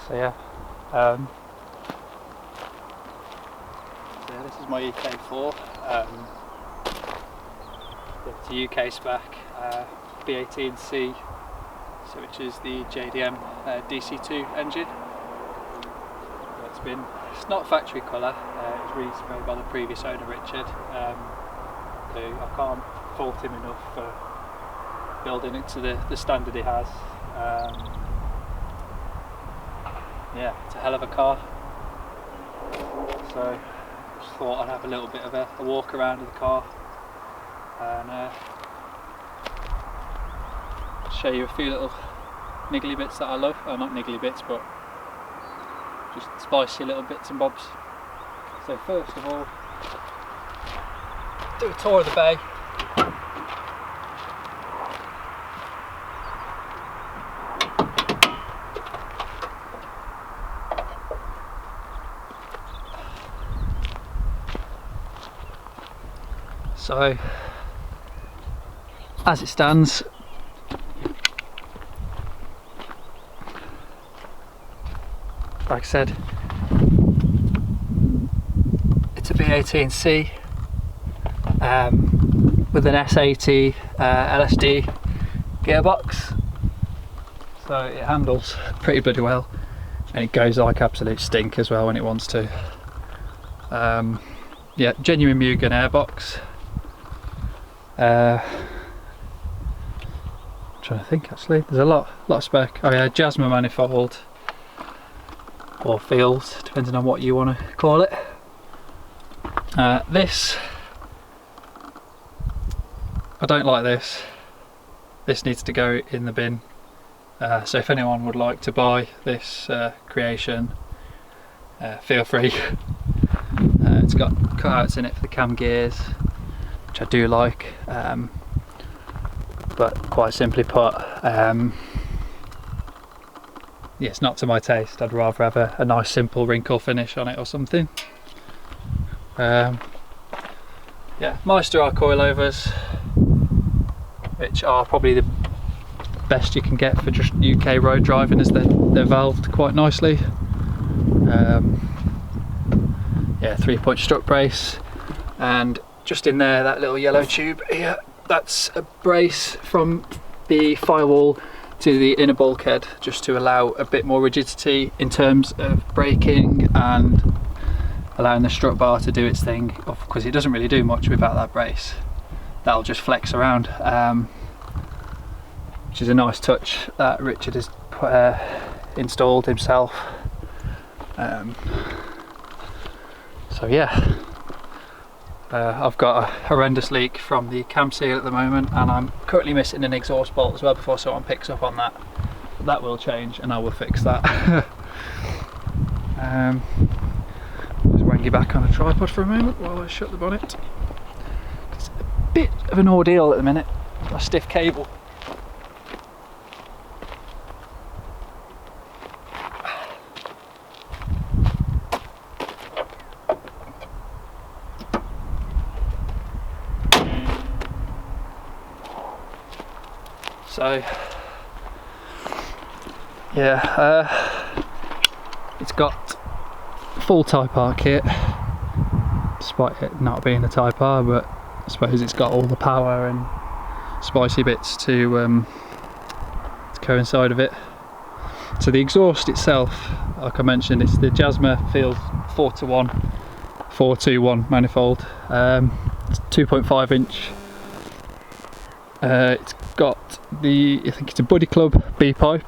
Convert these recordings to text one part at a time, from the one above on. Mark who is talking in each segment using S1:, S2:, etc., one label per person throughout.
S1: So yeah, this is my EK4. It's a UK spec, B18C, so which is the JDM DC2 engine. It's not factory colour. It was resprayed by the previous owner, Richard. Who I can't fault him enough for building it to the standard he has. Yeah, it's a hell of a car. So just thought I'd have a little bit of a walk around of the car and show you a few little niggly bits that I love. Well, not niggly bits, but just spicy little bits and bobs. So first of all, do a tour of the bay. So, as it stands, like I said, it's a B18C with an S80 LSD gearbox, so it handles pretty bloody well, and it goes like absolute stink as well when it wants to. Yeah, genuine Mugen airbox. I'm trying to think actually, there's a lot of spec. Oh yeah, Jasmine manifold, or fields, depending on what you want to call it. This, I don't like this. This needs to go in the bin. So if anyone would like to buy this creation, feel free. It's got cutouts in it for the cam gears, which I do like, but quite simply put, yeah, it's not to my taste. I'd rather have a nice simple wrinkle finish on it or something. Yeah, Meister are coilovers, which are probably the best you can get for just UK road driving, as they're valved quite nicely. Yeah, 3-point strut brace, and just in there, that little yellow tube here, that's a brace from the firewall to the inner bulkhead, just to allow a bit more rigidity in terms of braking and allowing the strut bar to do its thing, because it doesn't really do much without that brace. That'll just flex around, which is a nice touch that Richard has installed himself. So yeah, I've got a horrendous leak from the cam seal at the moment, and I'm currently missing an exhaust bolt as well before someone picks up on that. That will change and I will fix that. Just wang you back on a tripod for a moment while I shut the bonnet. It's a bit of an ordeal at the minute, a stiff cable. So yeah, it's got full Type R kit, despite it not being a Type R, but I suppose it's got all the power and spicy bits to coincide with it. So the exhaust itself, like I mentioned, it's the Jasmine Field 421 manifold. It's 2.5 inch. It's got I think it's a Buddy Club B pipe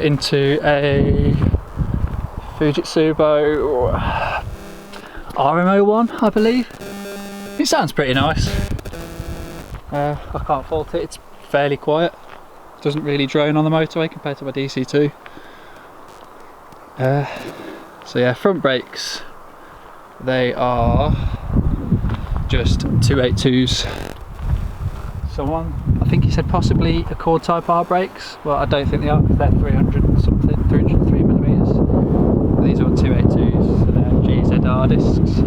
S1: into a Fujitsu RMO1, I believe. It sounds pretty nice. I can't fault it. It's fairly quiet. Doesn't really drone on the motorway compared to my DC2. So yeah, front brakes, they are just 282s. Someone, I think he said possibly Accord Type R brakes. Well, I don't think they are, because they're 300 and something, 303mm. These are 282s, GZR discs,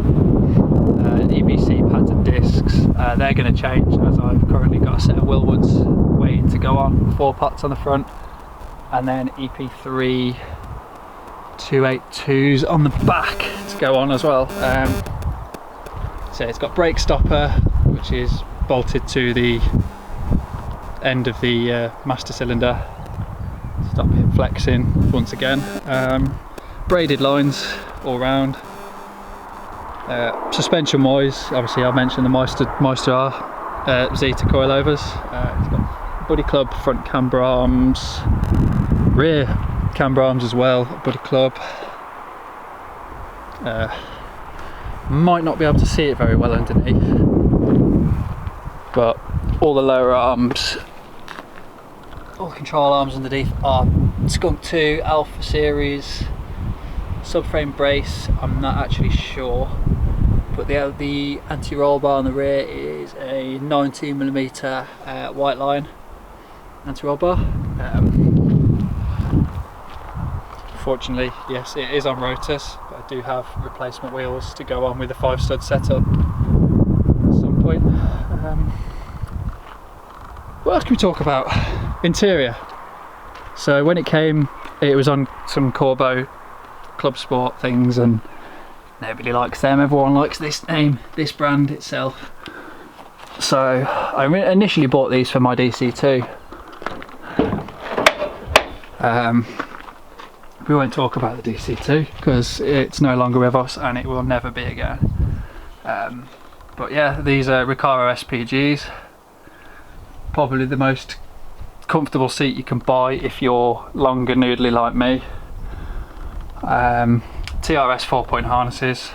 S1: EBC pads and discs. They're going to change, as I've currently got a set of Willwoods waiting to go on, 4 pots on the front. and then EP3 282s on the back to go on as well. So it's got brake stopper, which is bolted to the end of the master cylinder. Stop it flexing once again. Braided lines all round. Suspension wise, obviously I mentioned the Meister R Zeta coilovers. It's got Buddy Club front camber arms, rear camber arms as well, Buddy Club. Might not be able to see it very well underneath, but all the lower arms, all the control arms underneath are Skunk 2 Alpha Series. Subframe brace, I'm not actually sure, but the anti-roll bar on the rear is a 19mm white line anti-roll bar. Fortunately, yes, it is on rotors, but I do have replacement wheels to go on with the 5-stud setup at some point. What else can we talk about? Interior. So when it came, it was on some Corbeau Club Sport things, and nobody likes them. Everyone likes this name, this brand itself. So I initially bought these for my DC2. We won't talk about the DC2 because it's no longer with us and it will never be again. But yeah, these are Recaro SPGs. Probably the most comfortable seat you can buy if you're long and noodly like me. TRS 4-point harnesses,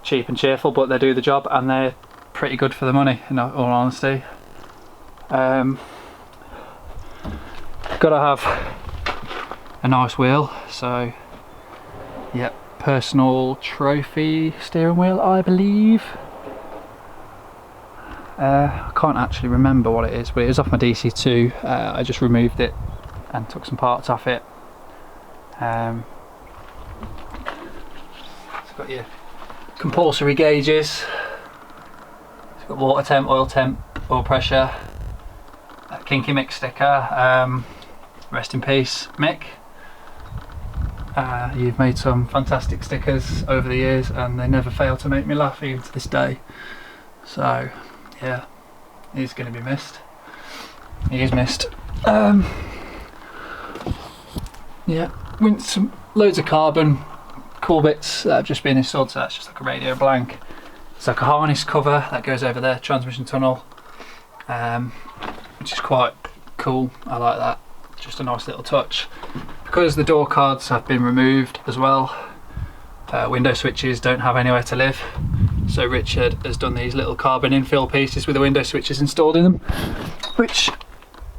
S1: cheap and cheerful, but they do the job and they're pretty good for the money, in all honesty. Gotta have a nice wheel, so yep, personal trophy steering wheel, I believe. I can't actually remember what it is, but it is off my DC2. I just removed it and took some parts off it. It's got your compulsory gauges. It's got water temp, oil pressure, a Kinky Mick sticker. Rest in peace, Mick. You've made some fantastic stickers over the years and they never fail to make me laugh even to this day. So yeah, he's going to be missed. He is missed. Yeah, loads of carbon, cool bits that have just been installed. So that's just like a radio blank. It's like a harness cover that goes over the transmission tunnel, which is quite cool. I like that. Just a nice little touch. Because the door cards have been removed as well, window switches don't have anywhere to live, so Richard has done these little carbon infill pieces with the window switches installed in them, which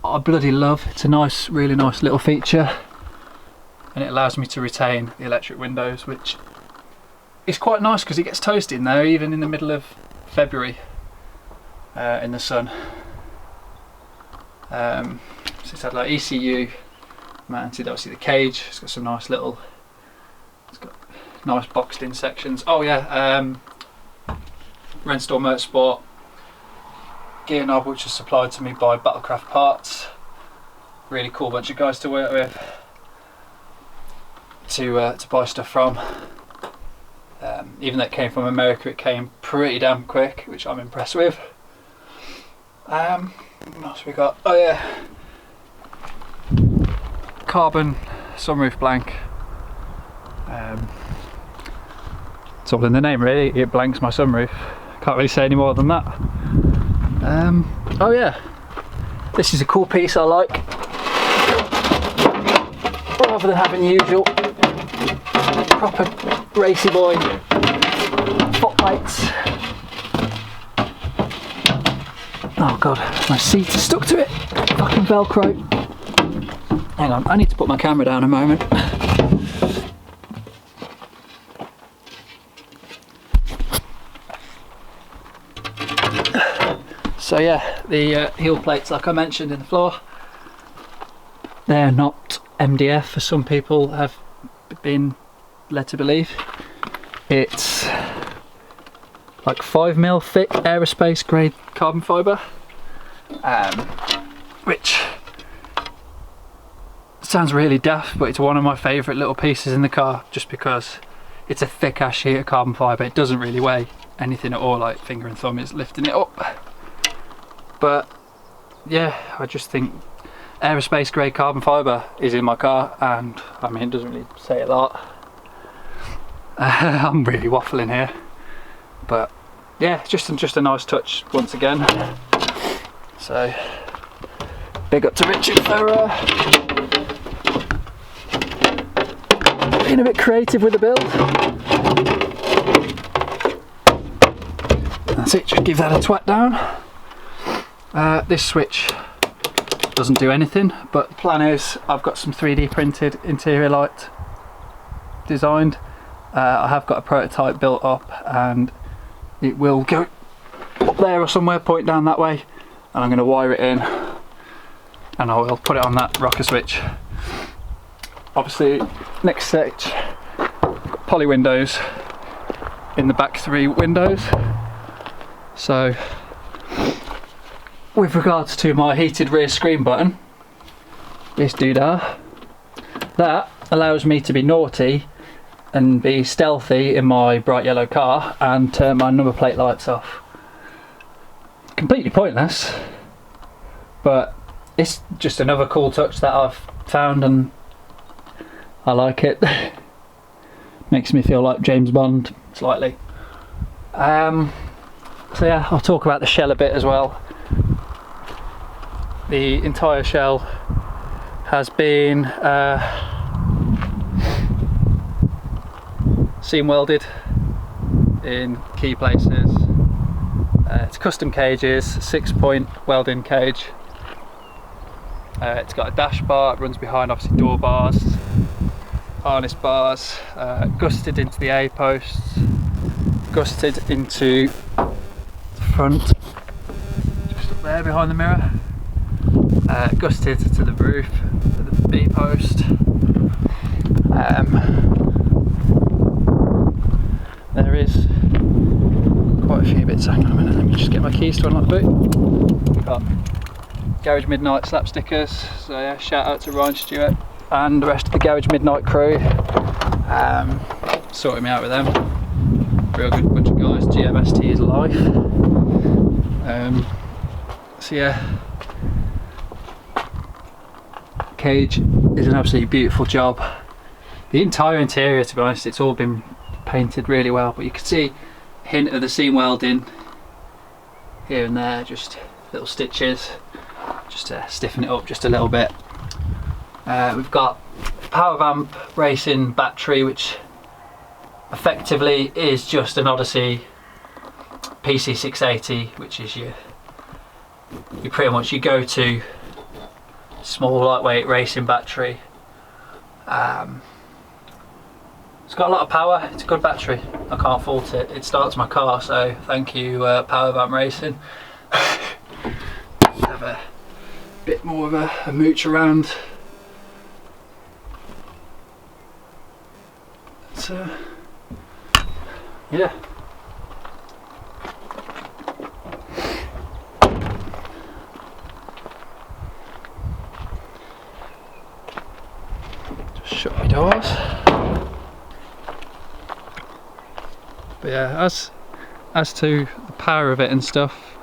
S1: I bloody love. It's a nice, really nice little feature, and it allows me to retain the electric windows, which is quite nice because it gets toasty in there even in the middle of February in the sun. So it's had like ECU mounted, obviously the cage, it's got some nice little, it's got nice boxed in sections. Oh yeah, Renstall Motorsport gear knob, which is supplied to me by Battlecraft Parts. Really cool bunch of guys to work with, to buy stuff from. Even though it came from America, it came pretty damn quick, which I'm impressed with. What else we got? Oh yeah, carbon sunroof blank. It's all in the name really, it blanks my sunroof. Can't really say any more than that. Oh yeah, this is a cool piece I like. Rather than having the usual proper racy boy foot plates. Oh god, my seat is stuck to it. Fucking Velcro. Hang on, I need to put my camera down a moment. So yeah, the heel plates, like I mentioned in the floor, they're not MDF as some people have been led to believe. It's like 5mm thick aerospace grade carbon fibre, which sounds really daft, but it's one of my favourite little pieces in the car, just because it's a thick ass sheet of carbon fibre. It doesn't really weigh anything at all, like finger and thumb is lifting it up. But yeah, I just think aerospace grade carbon fibre is in my car, and I mean, it doesn't really say a lot. I'm really waffling here, but yeah, just a nice touch once again. So big up to Richard for being a bit creative with the build. That's it, just give that a twat down. This switch doesn't do anything, but the plan is I've got some 3D printed interior light designed. I have got a prototype built up, and it will go up there or somewhere, point down that way, and I'm going to wire it in and I will put it on that rocker switch. Obviously, next stage, I've got poly windows in the back 3 windows. So with regards to my heated rear screen button, this doodah, that allows me to be naughty and be stealthy in my bright yellow car and turn my number plate lights off. Completely pointless, but it's just another cool touch that I've found, and I like it. Makes me feel like James Bond slightly. So yeah, I'll talk about the shell a bit as well. The entire shell has been seam welded in key places. It's custom cages, 6-point welding cage. It's got a dash bar, it runs behind obviously door bars, harness bars, gusseted into the A posts, gusseted into the front, just up there behind the mirror, gusseted to the roof, to the B post. There is quite a few bits. Hang on a minute, let me just get my keys to unlock the boot. We've got Garage Midnight slap stickers, so yeah, shout out to Ryan Stewart and the rest of the Garage Midnight crew. Sorting me out with them. Real good bunch of guys. GMST is life. So yeah, cage is an absolutely beautiful job. The entire interior, to be honest, it's all been painted really well, but you can see a hint of the seam welding here and there, just little stitches, just to stiffen it up just a little bit. We've got power vamp racing battery, which effectively is just an Odyssey PC680, which is your pretty much your go-to small lightweight racing battery. It's got a lot of power, it's a good battery, I can't fault it. It starts my car, so thank you Power Vamp Racing. Have a bit more of a mooch around. So yeah. Just shut my doors. But yeah, as to the power of it and stuff,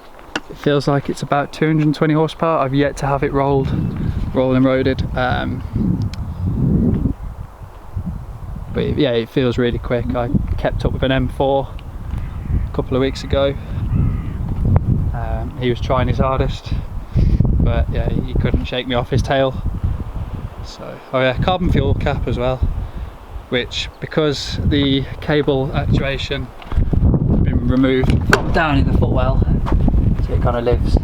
S1: it feels like it's about 220 horsepower. I've yet to have it rolled and roaded. But yeah, it feels really quick. I kept up with an M4 a couple of weeks ago. He was trying his hardest, but yeah, he couldn't shake me off his tail. So, oh yeah, carbon fuel cap as well, which, because the cable actuation has been removed from down in the footwell, so it kind of lives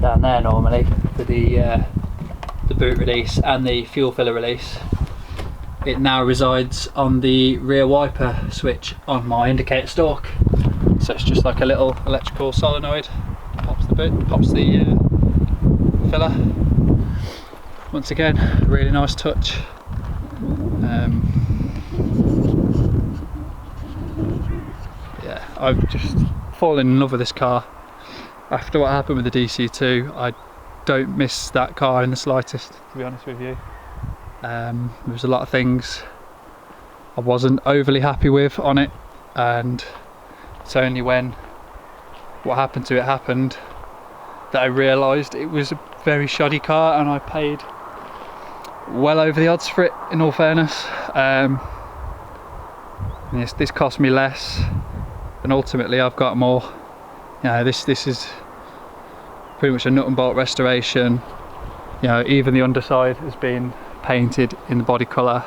S1: down there normally for the boot release and the fuel filler release. It now resides on the rear wiper switch on my indicator stalk. So it's just like a little electrical solenoid. Pops the boot, pops the filler. Once again, a really nice touch. Yeah, I've just fallen in love with this car. After what happened with the DC2, I don't miss that car in the slightest, to be honest with you. There was a lot of things I wasn't overly happy with on it, and it's only when what happened to it happened that I realised it was a very shoddy car, and I paid well over the odds for it, in all fairness. This cost me less, and ultimately I've got more. You know, this is pretty much a nut and bolt restoration. You know, even the underside has been painted in the body colour.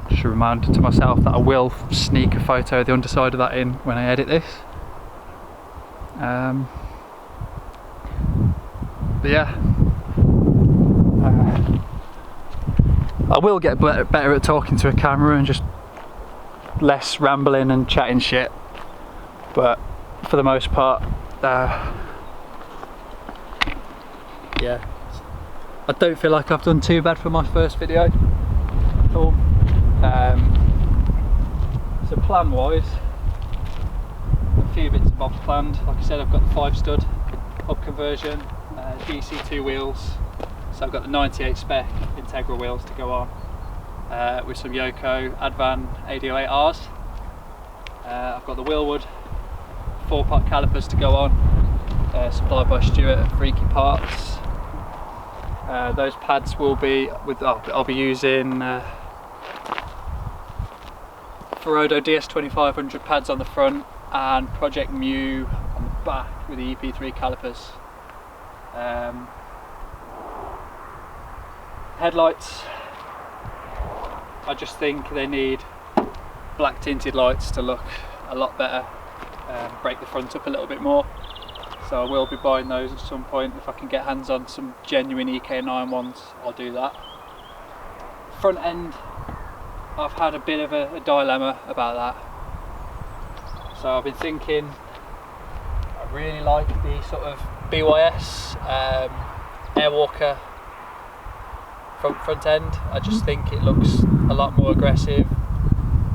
S1: Just a reminder to myself that I will sneak a photo of the underside of that in when I edit this. But yeah, I will get better at talking to a camera and just less rambling and chatting shit, but for the most part, yeah, I don't feel like I've done too bad for my first video at all. So plan wise, a few bits and bobs planned. Like I said, I've got the 5-stud hub conversion, DC2 wheels, so I've got the 98 spec integral wheels to go on, with some Yoko Advan 808Rs. I've got the Willwood 4-pot calipers to go on, supplied by Stuart at Freaky Parts. Those pads will be with, I'll be using Ferodo DS2500 pads on the front and Project Mu on the back with the EP3 calipers. Headlights, I just think they need black tinted lights to look a lot better, break the front up a little bit more. So I will be buying those at some point. If I can get hands on some genuine EK9 ones, I'll do that. Front end, I've had a bit of a dilemma about that. So I've been thinking, I really like the sort of BYS Airwalker front end. I just think it looks a lot more aggressive,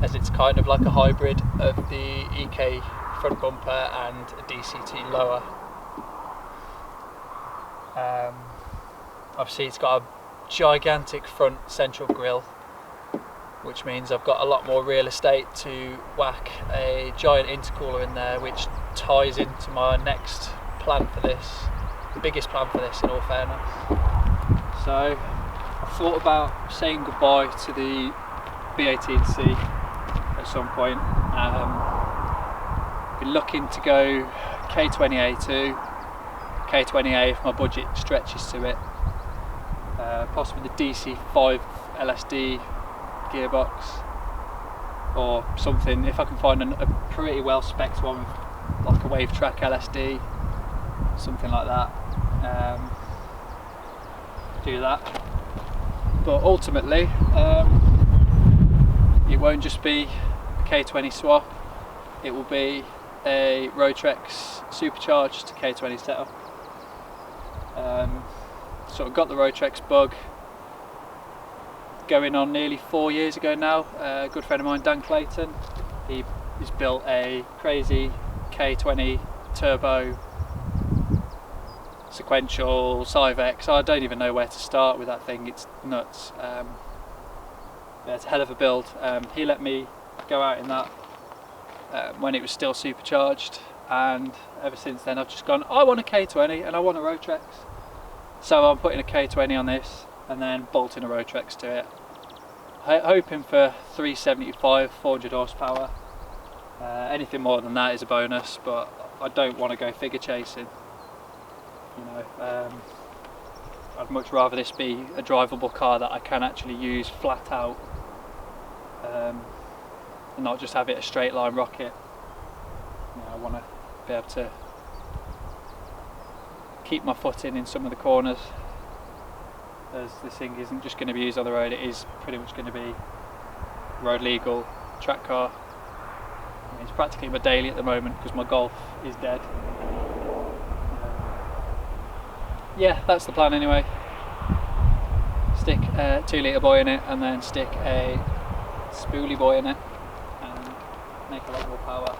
S1: as it's kind of like a hybrid of the EK front bumper and a DCT lower. Obviously it's got a gigantic front central grille, which means I've got a lot more real estate to whack a giant intercooler in there, which ties into my next plan for this, the biggest plan for this in all fairness. So I thought about saying goodbye to the B18C at some point. Been looking to go K20A2, K20A if my budget stretches to it, possibly the DC5 LSD gearbox or something, if I can find a pretty well spec'd one with like a wave track LSD, something like that. Do that, but ultimately it won't just be a K20 swap, it will be a Rotrex supercharged K20 setup. So I got the Rotrex bug going on nearly 4 years ago now. A good friend of mine, Dan Clayton, he's built a crazy K20 turbo sequential Cyvex. I don't even know where to start with that thing, it's nuts. Yeah, it's a hell of a build. He let me go out in that when it was still supercharged, and ever since then I've just gone, I want a K20 and I want a Rotrex. So I'm putting a K20 on this and then bolting a Rotrex to it. Hoping for 375, 400 horsepower. Anything more than that is a bonus, but I don't want to go figure chasing. You know, I'd much rather this be a drivable car that I can actually use flat out, and not just have it a straight line rocket. You know, I want to be able to keep my foot in some of the corners, as this thing isn't just going to be used on the road, it is pretty much going to be road legal track car. I mean, it's practically my daily at the moment because my Golf is dead. Yeah, that's the plan anyway. Stick a 2-litre boy in it and then stick a spoolie boy in it and make a lot more power.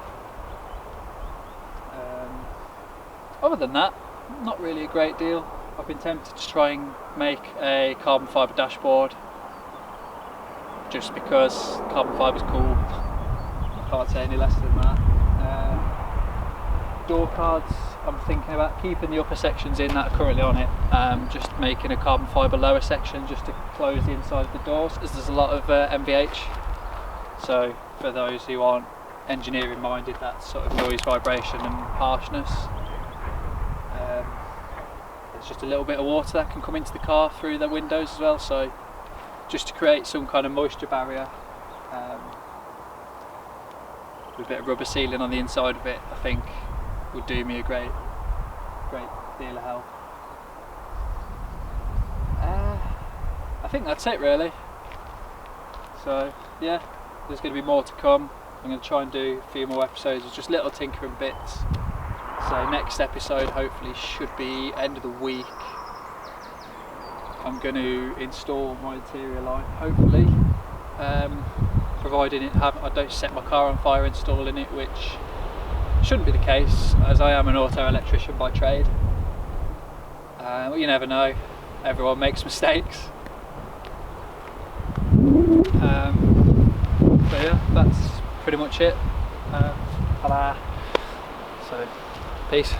S1: Other than that, not really a great deal. I've been tempted to try and make a carbon fibre dashboard, just because carbon fibre is cool. I can't say any less than that. Door cards, I'm thinking about keeping the upper sections in that are currently on it, just making a carbon fibre lower section just to close the inside of the doors, as there's a lot of MVH. So for those who aren't engineering minded, that sort of noise, vibration and harshness, there's just a little bit of water that can come into the car through the windows as well, so just to create some kind of moisture barrier with a bit of rubber sealing on the inside of it, I think would do me a great deal of help. I think that's it really. So yeah, there's going to be more to come. I'm going to try and do a few more episodes of just little tinkering bits. So next episode hopefully should be end of the week. I'm going to install my interior light, hopefully, providing I don't set my car on fire installing it, which shouldn't be the case, as I am an auto electrician by trade. Well, you never know, everyone makes mistakes. So yeah, that's pretty much it. So peace.